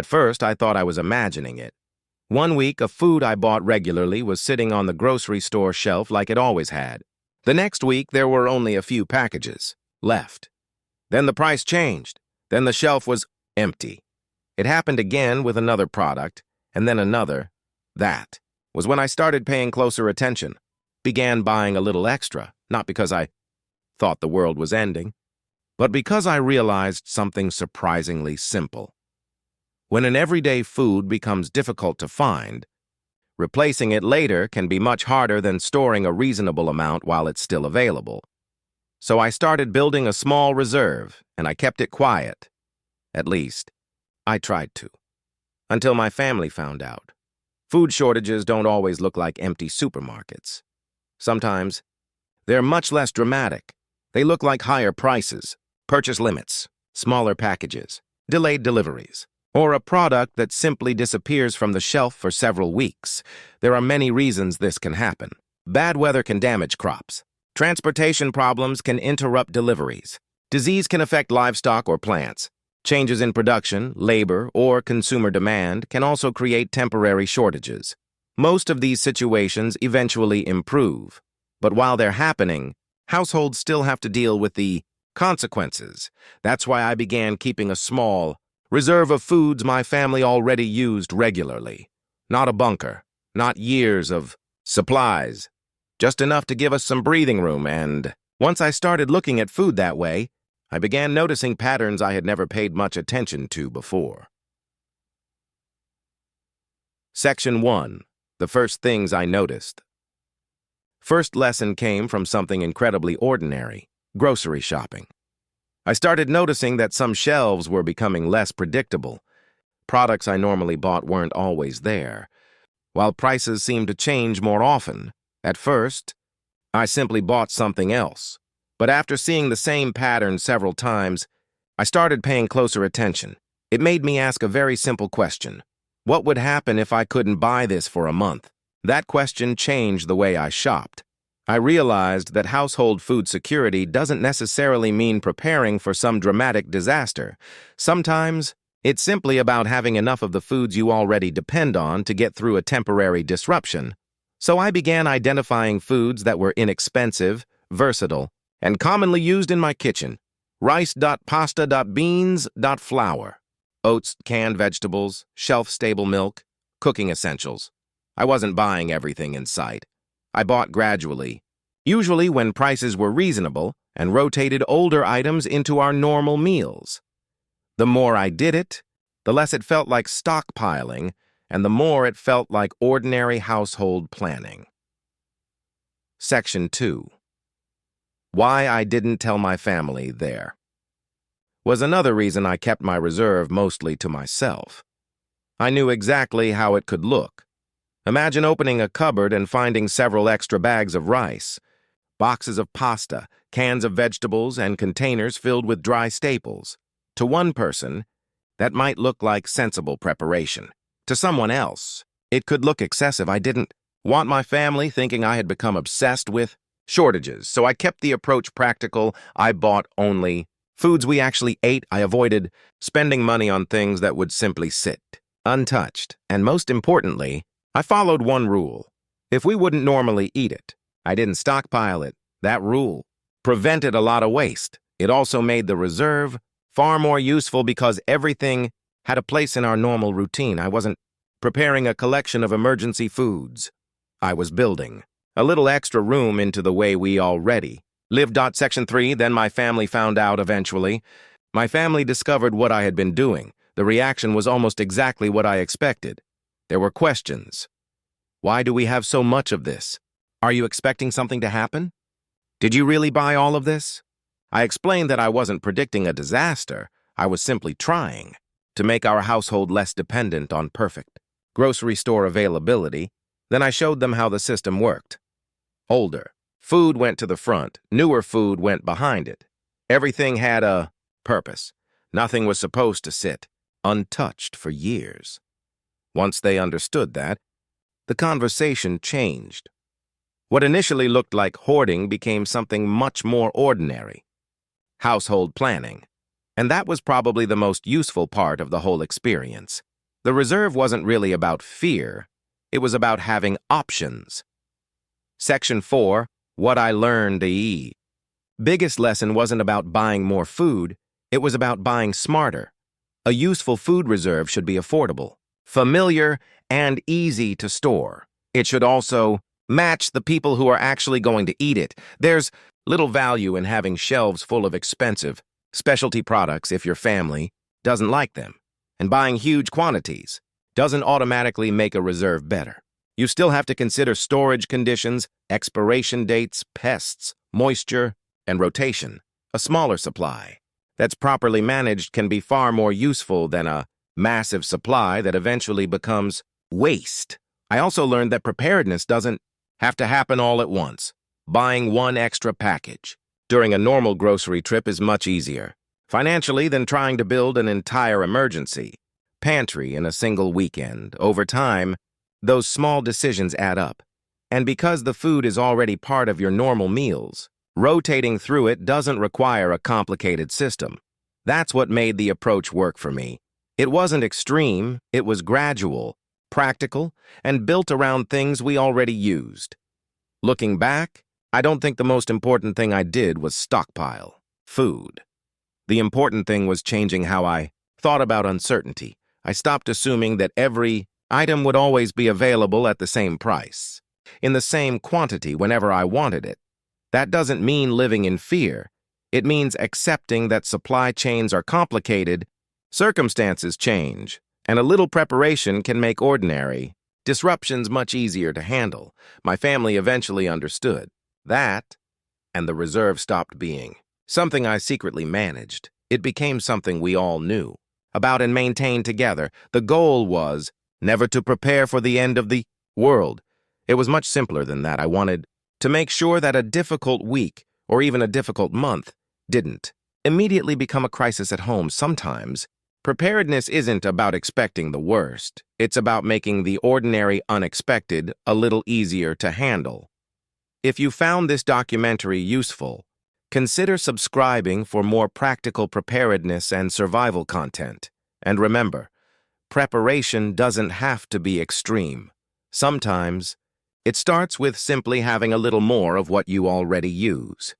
At first, I thought I was imagining it. One week, a food I bought regularly was sitting on the grocery store shelf like it always had. The next week, there were only a few packages left. Then the price changed. Then the shelf was empty. It happened again with another product, and then another. That was when I started paying closer attention. Began buying a little extra, not because I thought the world was ending, but because I realized something surprisingly simple. When an everyday food becomes difficult to find, replacing it later can be much harder than storing a reasonable amount while it's still available. So I started building a small reserve, and I kept it quiet. At least, I tried to. Until my family found out. Food shortages don't always look like empty supermarkets. Sometimes, they're much less dramatic. They look like higher prices, purchase limits, smaller packages, delayed deliveries, or a product that simply disappears from the shelf for several weeks. There are many reasons this can happen. Bad weather can damage crops. Transportation problems can interrupt deliveries. Disease can affect livestock or plants. Changes in production, labor, or consumer demand can also create temporary shortages. Most of these situations eventually improve. But while they're happening, households still have to deal with the consequences. That's why I began keeping a small reserve of foods my family already used regularly. Not a bunker, not years of supplies, just enough to give us some breathing room. And once I started looking at food that way, I began noticing patterns I had never paid much attention to before. Section 1. The first things I noticed. First lesson came from something incredibly ordinary: grocery shopping. I started noticing that some shelves were becoming less predictable. Products I normally bought weren't always there, while prices seemed to change more often. At first, I simply bought something else. But after seeing the same pattern several times, I started paying closer attention. It made me ask a very simple question. What would happen if I couldn't buy this for a month? That question changed the way I shopped. I realized that household food security doesn't necessarily mean preparing for some dramatic disaster. Sometimes, it's simply about having enough of the foods you already depend on to get through a temporary disruption. So I began identifying foods that were inexpensive, versatile, and commonly used in my kitchen. Rice, pasta, beans, flour. Oats, canned vegetables, shelf-stable milk, cooking essentials. I wasn't buying everything in sight. I bought gradually, usually when prices were reasonable, and rotated older items into our normal meals. The more I did it, the less it felt like stockpiling, and the more it felt like ordinary household planning. Section 2. Why I didn't tell my family there. Was another reason I kept my reserve mostly to myself. I knew exactly how it could look. Imagine opening a cupboard and finding several extra bags of rice, boxes of pasta, cans of vegetables, and containers filled with dry staples. To one person, that might look like sensible preparation. To someone else, it could look excessive. I didn't want my family thinking I had become obsessed with shortages, so I kept the approach practical. I bought only foods we actually ate. I avoided spending money on things that would simply sit untouched. And most importantly, I followed one rule. If we wouldn't normally eat it, I didn't stockpile it. That rule prevented a lot of waste. It also made the reserve far more useful because everything had a place in our normal routine. I wasn't preparing a collection of emergency foods. I was building a little extra room into the way we already lived. Section 3. Then my family found out eventually. My family discovered what I had been doing. The reaction was almost exactly what I expected. There were questions. Why do we have so much of this? Are you expecting something to happen? Did you really buy all of this? I explained that I wasn't predicting a disaster. I was simply trying to make our household less dependent on perfect grocery store availability. Then I showed them how the system worked. Older food went to the front, newer food went behind it. Everything had a purpose. Nothing was supposed to sit untouched for years. Once they understood that, the conversation changed. What initially looked like hoarding became something much more ordinary: household planning. And that was probably the most useful part of the whole experience. The reserve wasn't really about fear. It was about having options. Section 4, What I Learned to Eat. Biggest lesson wasn't about buying more food, it was about buying smarter. A useful food reserve should be affordable, familiar, and easy to store. It should also match the people who are actually going to eat it. There's little value in having shelves full of expensive specialty products if your family doesn't like them. And buying huge quantities doesn't automatically make a reserve better. You still have to consider storage conditions, expiration dates, pests, moisture, and rotation. A smaller supply that's properly managed can be far more useful than a massive supply that eventually becomes waste. I also learned that preparedness doesn't have to happen all at once. Buying one extra package during a normal grocery trip is much easier financially than trying to build an entire emergency pantry in a single weekend. Over time, those small decisions add up. And because the food is already part of your normal meals, rotating through it doesn't require a complicated system. That's what made the approach work for me. It wasn't extreme, it was gradual, practical, and built around things we already used. Looking back, I don't think the most important thing I did was stockpile food. The important thing was changing how I thought about uncertainty. I stopped assuming that every item would always be available at the same price, in the same quantity whenever I wanted it. That doesn't mean living in fear. It means accepting that supply chains are complicated, circumstances change, and a little preparation can make ordinary disruptions much easier to handle. My family eventually understood that, and the reserve stopped being something I secretly managed. It became something we all knew about and maintained together. The goal was never to prepare for the end of the world. It was much simpler than that. I wanted to make sure that a difficult week, or even a difficult month, didn't immediately become a crisis at home. Sometimes, preparedness isn't about expecting the worst. It's about making the ordinary unexpected a little easier to handle. If you found this documentary useful, consider subscribing for more practical preparedness and survival content. And remember, preparation doesn't have to be extreme. Sometimes, it starts with simply having a little more of what you already use.